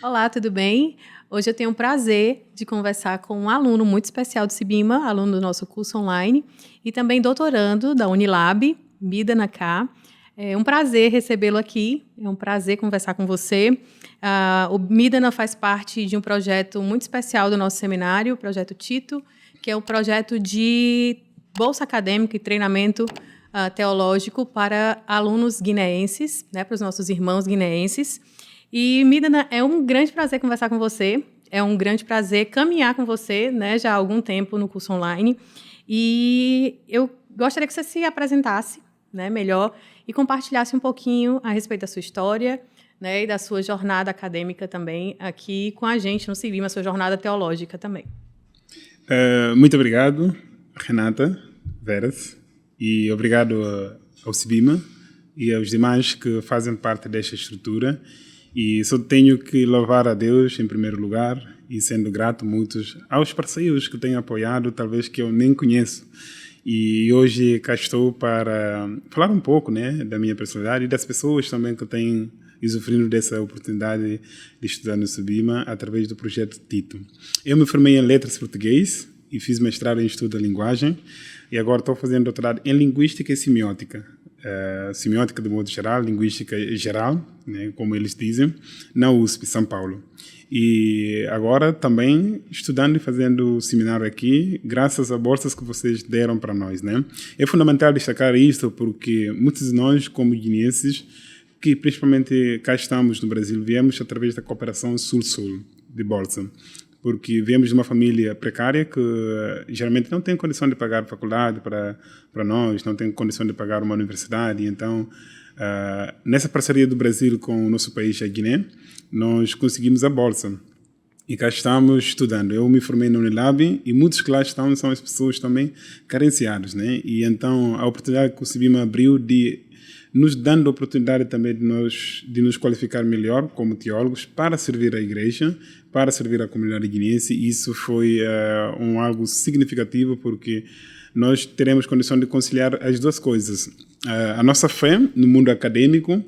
Olá, tudo bem? Hoje eu tenho o prazer de conversar com um aluno muito especial do Sibima, aluno do nosso curso online, e também doutorando da Unilab, Mida Naká. É um prazer recebê-lo aqui, é um prazer conversar com você. O Midana faz parte de um projeto muito especial do nosso seminário, o Projeto Tito, que é um projeto de bolsa acadêmica e treinamento teológico para alunos guineenses, né, para os nossos irmãos guineenses. E, Midana, é um grande prazer conversar com você, é um grande prazer caminhar com você, né, já há algum tempo no curso online. E eu gostaria que você se apresentasse, né, melhor e compartilhasse um pouquinho a respeito da sua história, né, e da sua jornada acadêmica também aqui com a gente no Sibima, a sua jornada teológica também. Muito obrigado, Renata Veras, e obrigado ao Sibima e aos demais que fazem parte desta estrutura. E só tenho que louvar a Deus em primeiro lugar e sendo grato muitos aos parceiros que têm apoiado, talvez que eu nem conheço. E hoje cá estou para falar um pouco, né, da minha personalidade e das pessoas também que têm usufruindo dessa oportunidade de estudar no Sibima através do projeto Tito. Eu me formei em Letras Português e fiz mestrado em Estudo da Linguagem e agora estou fazendo doutorado em Linguística e Semiótica. Semiótica de modo geral, linguística geral, né, como eles dizem, na USP, São Paulo. E agora também estudando e fazendo seminário aqui, graças a bolsas que vocês deram para nós, né? É fundamental destacar isso porque muitos de nós, como guineenses, que principalmente cá estamos no Brasil, viemos através da cooperação Sul-Sul de bolsa, porque viemos de uma família precária que geralmente não tem condição de pagar faculdade para nós, não tem condição de pagar uma universidade. Então, nessa parceria do Brasil com o nosso país, a Guiné, nós conseguimos a bolsa. E cá estamos estudando. Eu me formei na Unilab e muitos que lá estão são as pessoas também carenciadas, né? E então, a oportunidade que o Sibima abriu de nos dando a oportunidade também de nos qualificar melhor como teólogos para servir a igreja, para servir a comunidade guineense. Isso foi algo significativo porque nós teremos condição de conciliar as duas coisas. A nossa fé no mundo acadêmico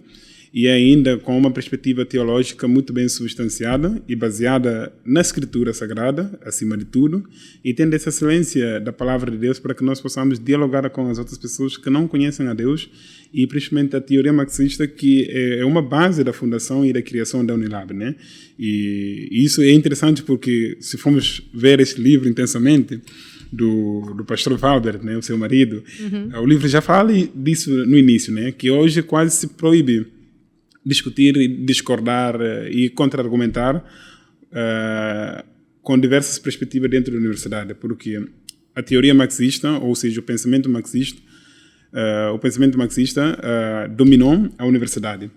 e ainda com uma perspectiva teológica muito bem substanciada e baseada na Escritura Sagrada, acima de tudo, e tendo essa excelência da Palavra de Deus para que nós possamos dialogar com as outras pessoas que não conhecem a Deus e principalmente a teoria marxista, que é uma base da fundação e da criação da Unilab, né? E isso é interessante porque, se formos ver este livro intensamente, do pastor Valber, né, o seu marido, o livro já fala disso no início, né? Que hoje quase se proíbe discutir e discordar e contra-argumentar com diversas perspectivas dentro da universidade, porque a teoria marxista, ou seja, o pensamento marxista dominou a universidade.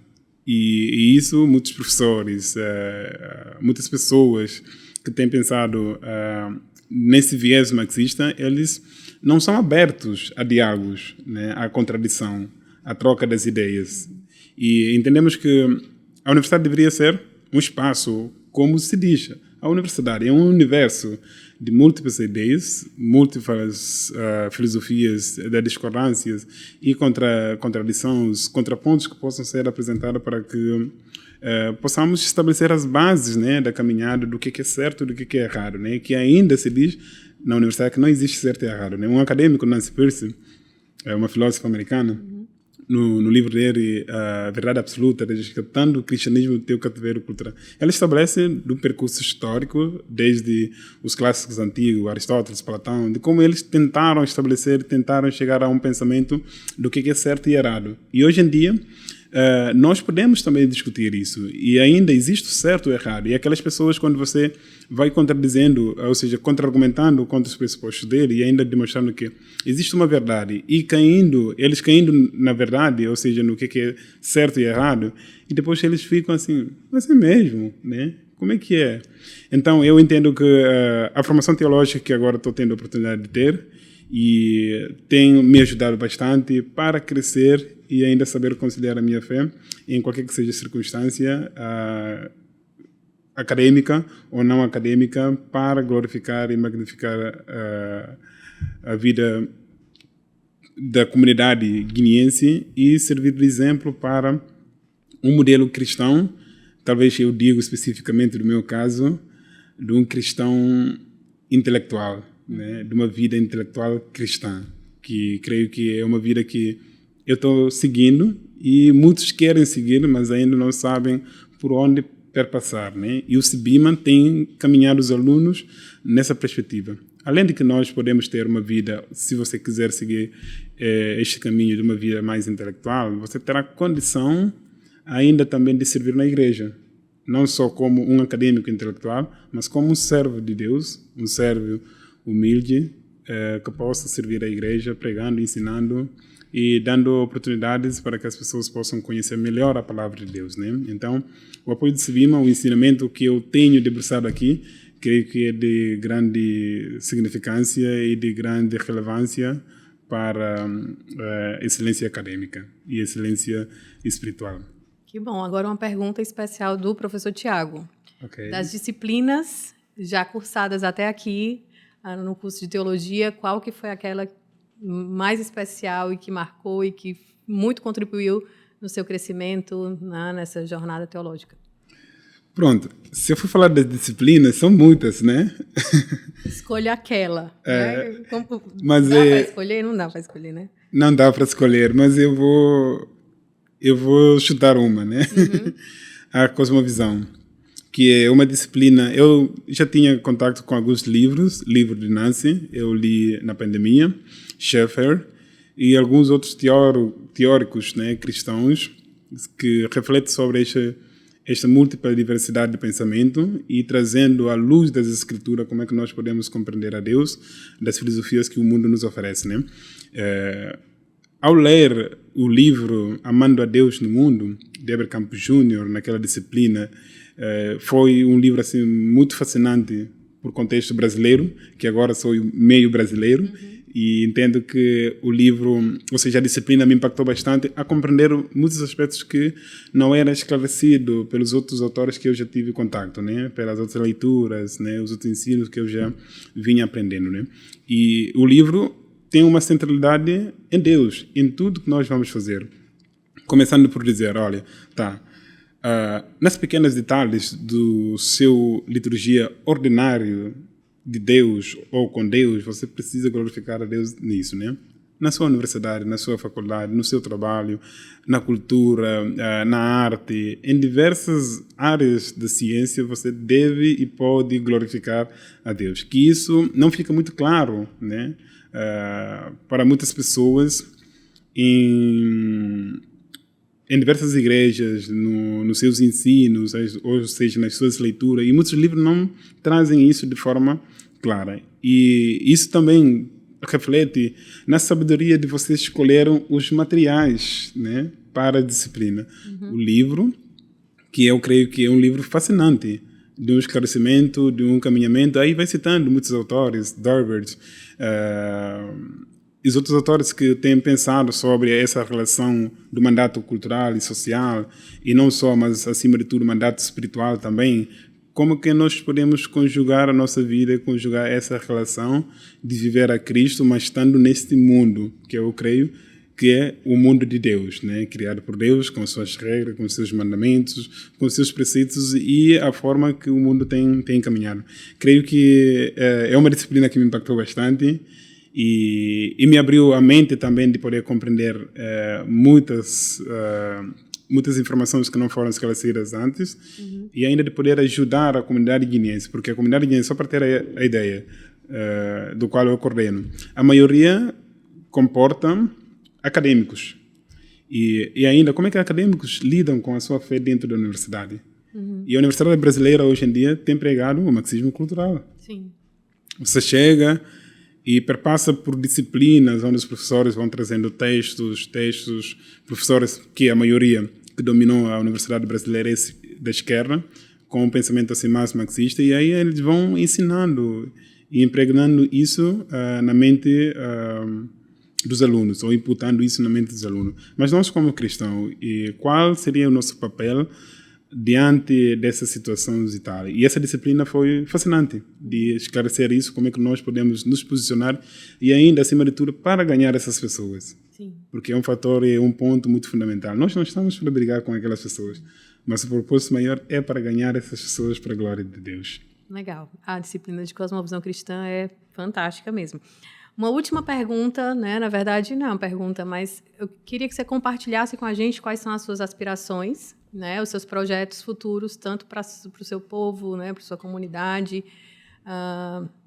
E isso, muitos professores, muitas pessoas que têm pensado nesse viés marxista, eles não são abertos a diálogos, né, à contradição, à troca das ideias. E entendemos que a universidade deveria ser um espaço, como se diz, a universidade é um universo de múltiplas ideias, múltiplas filosofias de discordâncias e contradições, contrapontos que possam ser apresentados para que possamos estabelecer as bases, né, da caminhada do que é certo e do que é errado, né, que ainda se diz na universidade que não existe certo e errado, né. Um acadêmico, Nancy Peirce, uma filósofa americana, no livro dele, A Verdade Absoluta, Resgatando o Cristianismo do Teu Cativeiro Cultural, ela estabelece do percurso histórico, desde os clássicos antigos, Aristóteles, Platão, de como eles tentaram chegar a um pensamento do que é certo e errado. E hoje em dia, nós podemos também discutir isso. E ainda existe o certo e o errado. E aquelas pessoas, quando você vai contradizendo, ou seja, contra-argumentando contra os pressupostos dele e ainda demonstrando que existe uma verdade e eles caindo na verdade, ou seja, no que é certo e errado, e depois eles ficam assim, mas é mesmo, né? Como é que é? Então, eu entendo que a formação teológica que agora estou tendo a oportunidade de ter e tem me ajudado bastante para crescer e ainda saber conciliar a minha fé em qualquer que seja a circunstância acadêmica ou não acadêmica, para glorificar e magnificar a vida da comunidade guineense e servir de exemplo para um modelo cristão talvez eu digo especificamente do meu caso, de um cristão intelectual, né? De uma vida intelectual cristã, que creio que é uma vida que eu estou seguindo e muitos querem seguir, mas ainda não sabem por onde perpassar, né? E o CIBIMA tem caminhado os alunos nessa perspectiva. Além de que nós podemos ter uma vida, se você quiser seguir este caminho de uma vida mais intelectual, você terá condição ainda também de servir na igreja. Não só como um acadêmico intelectual, mas como um servo de Deus, um servo humilde, que possa servir a igreja, pregando, ensinando e dando oportunidades para que as pessoas possam conhecer melhor a palavra de Deus, né? Então, o apoio do CIBIMA, o ensinamento que eu tenho debruçado aqui, creio que é de grande significância e de grande relevância para a excelência acadêmica e excelência espiritual. Que bom. Agora uma pergunta especial do professor Tiago. Okay. Das disciplinas já cursadas até aqui no curso de teologia, qual que foi aquela mais especial e que marcou e que muito contribuiu no seu crescimento nessa jornada teológica? Pronto. Se eu for falar das disciplinas, são muitas, né? Escolha aquela. Né? Mas dá para escolher? Não dá para escolher, né? Não dá para escolher, mas eu vou chutar uma, né? Uhum. A cosmovisão, que é uma disciplina. Eu já tinha contato com alguns livros, livro de Nancy, eu li na pandemia, Schaeffer, e alguns outros teóricos, né, cristãos, que refletem sobre esta múltipla diversidade de pensamento e trazendo à luz das Escrituras como é que nós podemos compreender a Deus, das filosofias que o mundo nos oferece, né? Ao ler o livro Amando a Deus no Mundo, de Heber Campos Jr., naquela disciplina, foi um livro assim, muito fascinante por contexto brasileiro, que agora sou meio brasileiro, e entendo que o livro, ou seja, a disciplina me impactou bastante a compreender muitos aspectos que não era esclarecido pelos outros autores que eu já tive contato, né? Pelas outras leituras, né? Os outros ensinos que eu já vinha aprendendo, né? E o livro tem uma centralidade em Deus, em tudo que nós vamos fazer. Começando por dizer, olha, nas pequenos detalhes do seu liturgia ordinário de Deus ou com Deus, você precisa glorificar a Deus nisso, né? Na sua universidade, na sua faculdade, no seu trabalho, na cultura, na arte, em diversas áreas da ciência, você deve e pode glorificar a Deus. Que isso não fica muito claro, né? Para muitas pessoas em diversas igrejas, nos seus ensinos, ou seja, nas suas leituras, e muitos livros não trazem isso de forma clara. E isso também reflete na sabedoria de vocês escolheram os materiais, né, para a disciplina. O livro, que eu creio que é um livro fascinante, de um esclarecimento, de um caminhamento. Aí vai citando muitos autores, Dorbert, e os outros autores que têm pensado sobre essa relação do mandato cultural e social, e não só, mas acima de tudo, mandato espiritual também. Como que nós podemos conjugar a nossa vida, conjugar essa relação de viver a Cristo, mas estando neste mundo, que eu creio que é o mundo de Deus, né? Criado por Deus, com suas regras, com seus mandamentos, com seus preceitos e a forma que o mundo tem encaminhado. Creio que é uma disciplina que me impactou bastante e me abriu a mente também de poder compreender muitas informações que não foram esclarecidas antes e ainda de poder ajudar a comunidade guineense, porque a comunidade guineense, só para ter a ideia do qual eu coordeno, a maioria comporta acadêmicos. E ainda, como é que acadêmicos lidam com a sua fé dentro da universidade? E a universidade brasileira, hoje em dia, tem pregado o marxismo cultural. Sim. Você chega e perpassa por disciplinas onde os professores vão trazendo textos, professores que a maioria que dominou a universidade brasileira é da esquerda, com um pensamento assim mais marxista, e aí eles vão ensinando e impregnando isso na mente dos alunos, ou imputando isso na mente dos alunos. Mas nós, como cristãos, qual seria o nosso papel diante dessa situação e tal? E essa disciplina foi fascinante, de esclarecer isso, como é que nós podemos nos posicionar e ainda, acima de tudo, para ganhar essas pessoas. Sim. Porque é um fator, é um ponto muito fundamental. Nós não estamos para brigar com aquelas pessoas, mas o propósito maior é para ganhar essas pessoas para a glória de Deus. Legal. A disciplina de cosmovisão cristã é fantástica mesmo. Uma última pergunta, né? Na verdade, não é uma pergunta, mas eu queria que você compartilhasse com a gente quais são as suas aspirações, né? Os seus projetos futuros, tanto para o seu povo, né? Para a sua comunidade,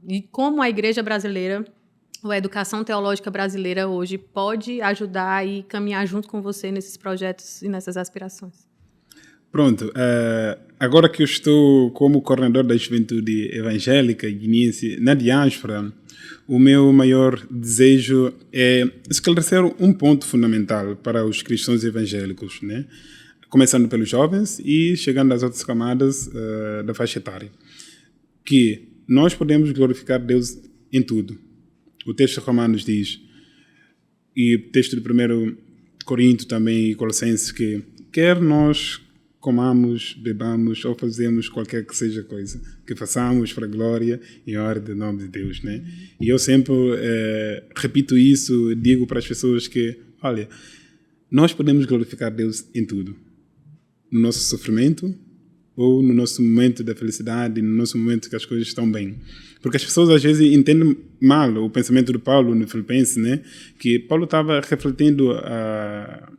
e como a Igreja Brasileira, ou a educação teológica brasileira hoje pode ajudar e caminhar junto com você nesses projetos e nessas aspirações. Pronto, agora que eu estou como coordenador da juventude evangélica guineense na diáspora, o meu maior desejo é esclarecer um ponto fundamental para os cristãos evangélicos, né? Começando pelos jovens e chegando às outras camadas da faixa etária, que nós podemos glorificar Deus em tudo. O texto de Romanos diz, e o texto de 1 Corinto também e Colossenses, que quer nós comamos, bebamos ou fazemos qualquer que seja coisa, que façamos para a glória e honra do nome de Deus, né? E eu sempre repito isso, digo para as pessoas que, olha, nós podemos glorificar Deus em tudo. No nosso sofrimento ou no nosso momento da felicidade, no nosso momento que as coisas estão bem. Porque as pessoas às vezes entendem mal o pensamento de Paulo no Filipenses, né? Que Paulo estava refletindo a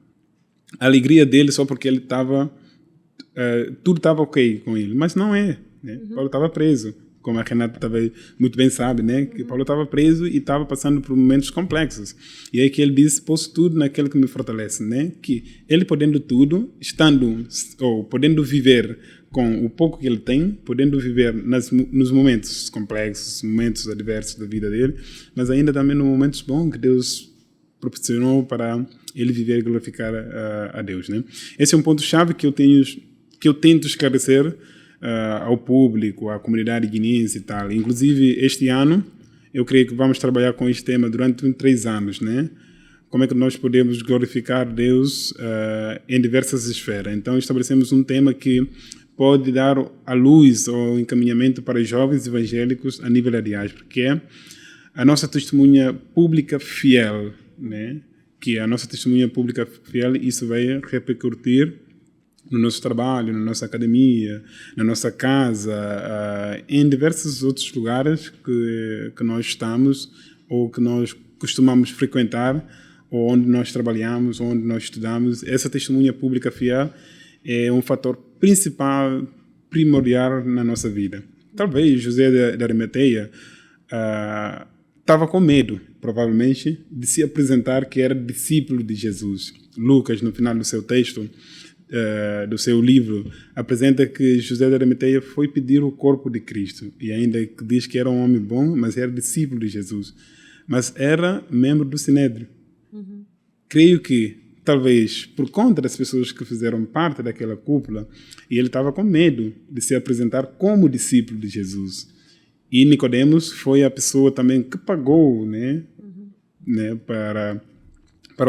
alegria dele só porque ele estava tudo estava ok com ele, mas não é, né? Paulo estava preso, como a Renata também muito bem sabe, né? Que Paulo estava preso e estava passando por momentos complexos. E aí que ele disse, posso tudo naquele que me fortalece, né? Que ele podendo tudo, estando ou podendo viver com o pouco que ele tem, podendo viver nos momentos complexos, momentos adversos da vida dele, mas ainda também nos momentos bons que Deus proporcionou para ele viver e glorificar a Deus, né? Esse é um ponto-chave que eu tento esclarecer ao público, à comunidade guineense e tal. Inclusive, este ano, eu creio que vamos trabalhar com este tema durante 3 anos, né? Como é que nós podemos glorificar Deus em diversas esferas. Então, estabelecemos um tema que pode dar a luz ou encaminhamento para os jovens evangélicos a nível da diáspora, que é a nossa testemunha pública fiel, né? Que a nossa testemunha pública fiel, isso vai repercutir no nosso trabalho, na nossa academia, na nossa casa, em diversos outros lugares que nós estamos ou que nós costumamos frequentar, ou onde nós trabalhamos, ou onde nós estudamos. Essa testemunha pública fiel é um fator principal, primordial na nossa vida. Talvez José de Arimateia estava com medo, provavelmente, de se apresentar que era discípulo de Jesus. Lucas, no final do seu texto, do seu livro, apresenta que José de Arimateia foi pedir o corpo de Cristo, e ainda que diz que era um homem bom, mas era discípulo de Jesus, mas era membro do Sinédrio. Creio que, talvez, por conta das pessoas que fizeram parte daquela cúpula, e ele estava com medo de se apresentar como discípulo de Jesus. E Nicodemos foi a pessoa também que pagou, né, para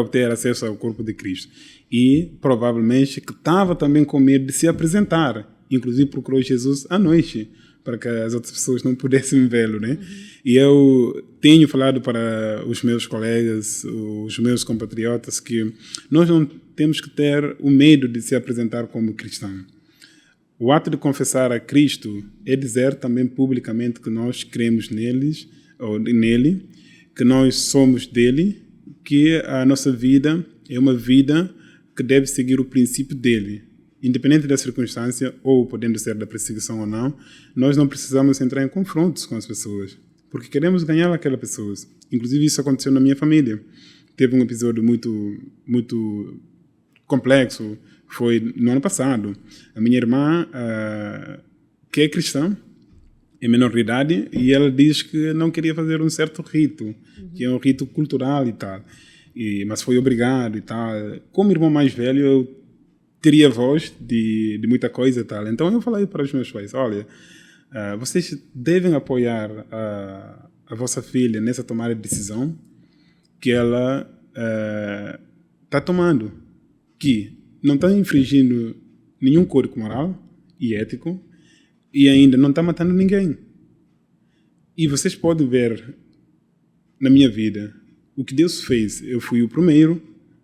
obter acesso ao corpo de Cristo. E, provavelmente, que estava também com medo de se apresentar. Inclusive, procurou Jesus à noite, para que as outras pessoas não pudessem vê-lo, né? E eu tenho falado para os meus colegas, os meus compatriotas, que nós não temos que ter o medo de se apresentar como cristão. O ato de confessar a Cristo é dizer também publicamente que nós cremos nele, que nós somos dele, que a nossa vida é uma vida que deve seguir o princípio dele. Independente da circunstância, ou podendo ser da perseguição ou não, nós não precisamos entrar em confrontos com as pessoas, porque queremos ganhar aquelas pessoas. Inclusive, isso aconteceu na minha família. Teve um episódio muito, muito complexo, foi no ano passado. A minha irmã, que é cristã, é menor de idade, e ela diz que não queria fazer um certo rito, que é um rito cultural e tal. Mas foi obrigado e tal. Como irmão mais velho, eu teria voz de muita coisa e tal. Então eu falei para os meus pais, olha, vocês devem apoiar a vossa filha nessa tomada de decisão que ela está tomando, que não está infringindo nenhum código moral e ético e ainda não está matando ninguém. E vocês podem ver na minha vida o que Deus fez. Eu fui o primeiro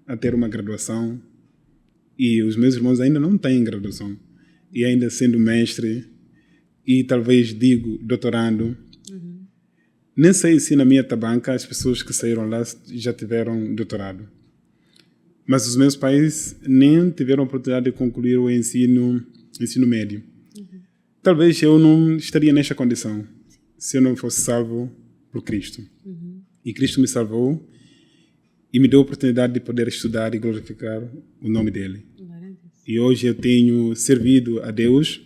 a ter uma graduação E os meus irmãos ainda não têm graduação. E ainda sendo mestre, e talvez digo doutorando, nem sei se na minha tabanca as pessoas que saíram lá já tiveram doutorado. Mas os meus pais nem tiveram a oportunidade de concluir o ensino médio. Talvez eu não estaria nesta condição se eu não fosse salvo por Cristo. E Cristo me salvou e me deu a oportunidade de poder estudar e glorificar o nome dele. E hoje eu tenho servido a Deus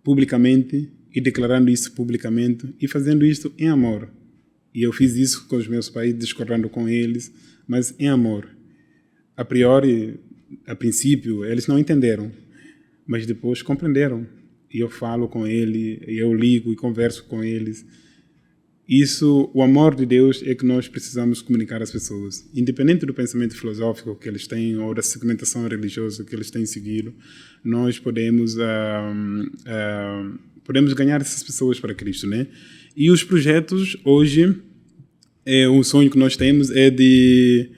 publicamente e declarando isso publicamente e fazendo isso em amor. E eu fiz isso com os meus pais, discordando com eles, mas em amor. A priori, a princípio, eles não entenderam, mas depois compreenderam. E eu falo com eles, eu ligo e converso com eles. Isso, o amor de Deus é que nós precisamos comunicar às pessoas. Independente do pensamento filosófico que eles têm ou da segmentação religiosa que eles têm seguido, nós podemos ganhar essas pessoas para Cristo, né? E os projetos hoje, o sonho que nós temos é de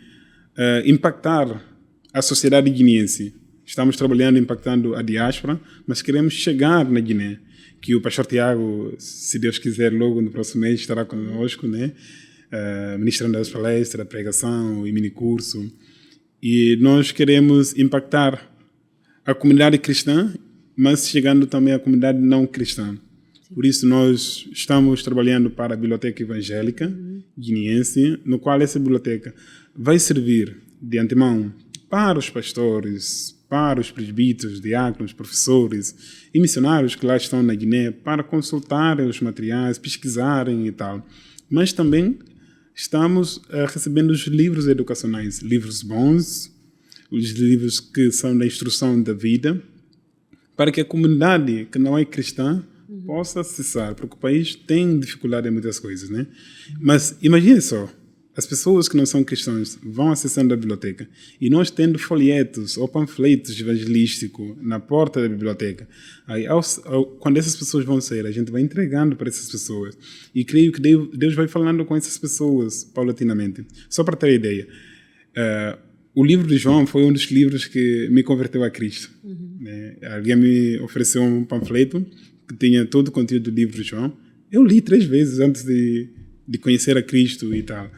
impactar a sociedade guineense. Estamos trabalhando, impactando a diáspora, mas queremos chegar na Guiné. Que o pastor Tiago, se Deus quiser, logo no próximo mês estará conosco, né? Ministrando as palestras, a pregação e minicurso. E nós queremos impactar a comunidade cristã, mas chegando também à comunidade não cristã. Por isso nós estamos trabalhando para a Biblioteca Evangélica Guineense, no qual essa biblioteca vai servir de antemão para os pastores, para os presbíteros, diáconos, professores e missionários que lá estão na Guiné para consultarem os materiais, pesquisarem e tal. Mas também estamos recebendo os livros educacionais, livros bons, os livros que são da instrução da vida, para que a comunidade que não é cristã possa acessar, porque o país tem dificuldade em muitas coisas, né? Mas imagine só, as pessoas que não são cristãs vão acessando a biblioteca e nós tendo folhetos ou panfletos evangelísticos na porta da biblioteca. Aí, quando essas pessoas vão sair, a gente vai entregando para essas pessoas. E creio que Deus vai falando com essas pessoas paulatinamente. Só para ter ideia, o livro de João foi um dos livros que me converteu a Cristo. Né? Alguém me ofereceu um panfleto que tinha todo o conteúdo do livro de João. Eu li 3 vezes antes de conhecer a Cristo e tal.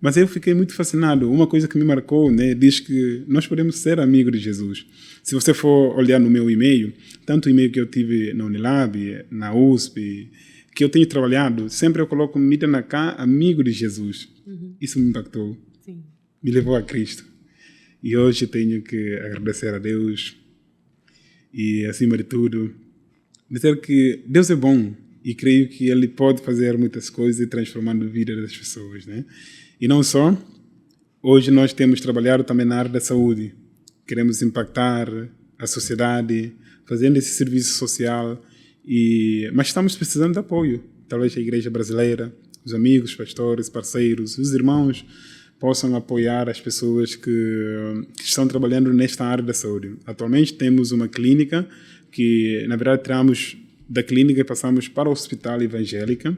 Mas eu fiquei muito fascinado. Uma coisa que me marcou, né, diz que nós podemos ser amigos de Jesus. Se você for olhar no meu e-mail, tanto o e-mail que eu tive na Unilab, na USP, que eu tenho trabalhado, sempre eu coloco Mida na cá, amigo de Jesus. Isso me impactou. Sim. Me levou a Cristo. E hoje tenho que agradecer a Deus e, acima de tudo, dizer que Deus é bom e creio que Ele pode fazer muitas coisas e transformando a vida das pessoas, né? E não só, hoje nós temos trabalhado também na área da saúde. Queremos impactar a sociedade, fazendo esse serviço social, mas estamos precisando de apoio. Talvez a igreja brasileira, os amigos, pastores, parceiros, os irmãos possam apoiar as pessoas que estão trabalhando nesta área da saúde. Atualmente temos uma clínica que, na verdade, tiramos da clínica e passamos para o Hospital Evangélica.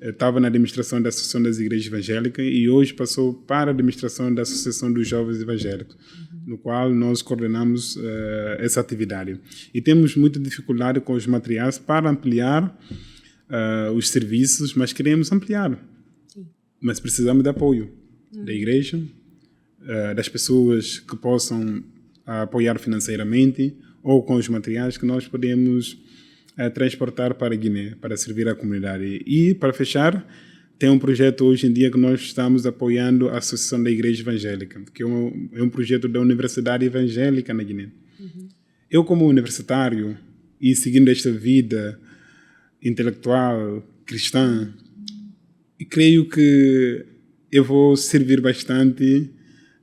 Estava na administração da Associação das Igrejas Evangélicas e hoje passou para a administração da Associação dos Jovens Evangélicos, no qual nós coordenamos essa atividade. E temos muita dificuldade com os materiais para ampliar os serviços, mas queremos ampliar. Sim. Mas precisamos de apoio da igreja, das pessoas que possam apoiar financeiramente ou com os materiais que nós podemos transportar para a Guiné, para servir a comunidade. E, para fechar, tem um projeto hoje em dia que nós estamos apoiando a Associação da Igreja Evangélica, que é um projeto da Universidade Evangélica na Guiné. Eu, como universitário, e seguindo esta vida intelectual, cristã, creio que eu vou servir bastante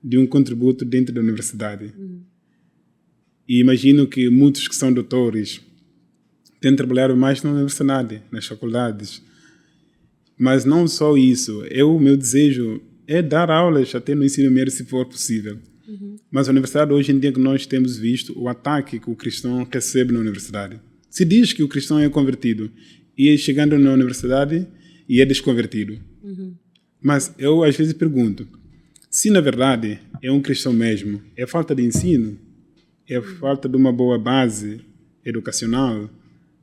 de um contributo dentro da universidade. E imagino que muitos que são doutores têm trabalhado mais na universidade, nas faculdades. Mas não só isso. O meu desejo é dar aulas até no ensino médio, se for possível. Mas a universidade, hoje em dia, que nós temos visto o ataque que o cristão recebe na universidade. Se diz que o cristão é convertido e chegando na universidade e é desconvertido. Mas eu, às vezes, pergunto, se na verdade é um cristão mesmo, é falta de ensino? é a falta de uma boa base educacional,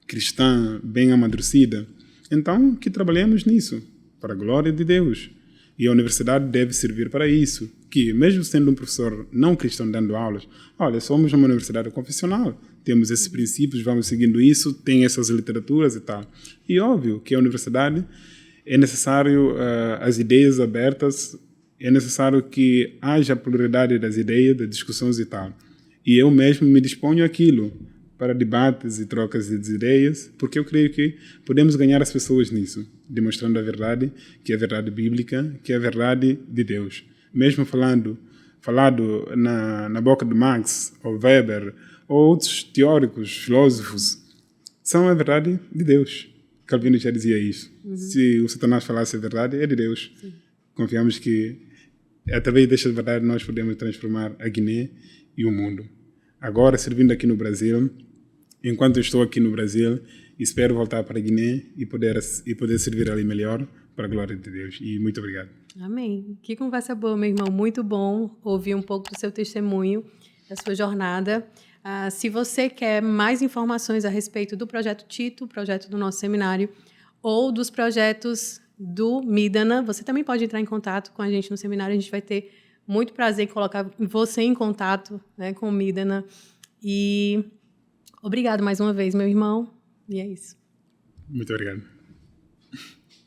cristã, bem amadurecida. Então, que trabalhemos nisso, para a glória de Deus. E a universidade deve servir para isso, que mesmo sendo um professor não cristão dando aulas, olha, somos uma universidade confessional, temos esses princípios, vamos seguindo isso, tem essas literaturas e tal. E óbvio que a universidade é necessário as ideias abertas, é necessário que haja pluralidade das ideias, das discussões e tal. E eu mesmo me disponho àquilo, para debates e trocas de ideias, porque eu creio que podemos ganhar as pessoas nisso, demonstrando a verdade, que é a verdade bíblica, que é a verdade de Deus. Mesmo falado na boca de Marx, ou Weber, ou outros teóricos, filósofos, são a verdade de Deus. Calvino já dizia isso. Se o Satanás falasse a verdade, é de Deus. Sim. Confiamos que, através desta verdade, nós podemos transformar a Guiné e o mundo. Agora, servindo aqui no Brasil, enquanto eu estou aqui no Brasil, espero voltar para a Guiné e poder servir ali melhor para a glória de Deus. E muito obrigado. Amém. Que conversa boa, meu irmão. Muito bom ouvir um pouco do seu testemunho, da sua jornada. Se você quer mais informações a respeito do Projeto Tito, projeto do nosso seminário, ou dos projetos do Midana, você também pode entrar em contato com a gente no seminário. A gente vai ter muito prazer em colocar você em contato, né, com o Midana. E obrigado mais uma vez, meu irmão. E é isso. Muito obrigado.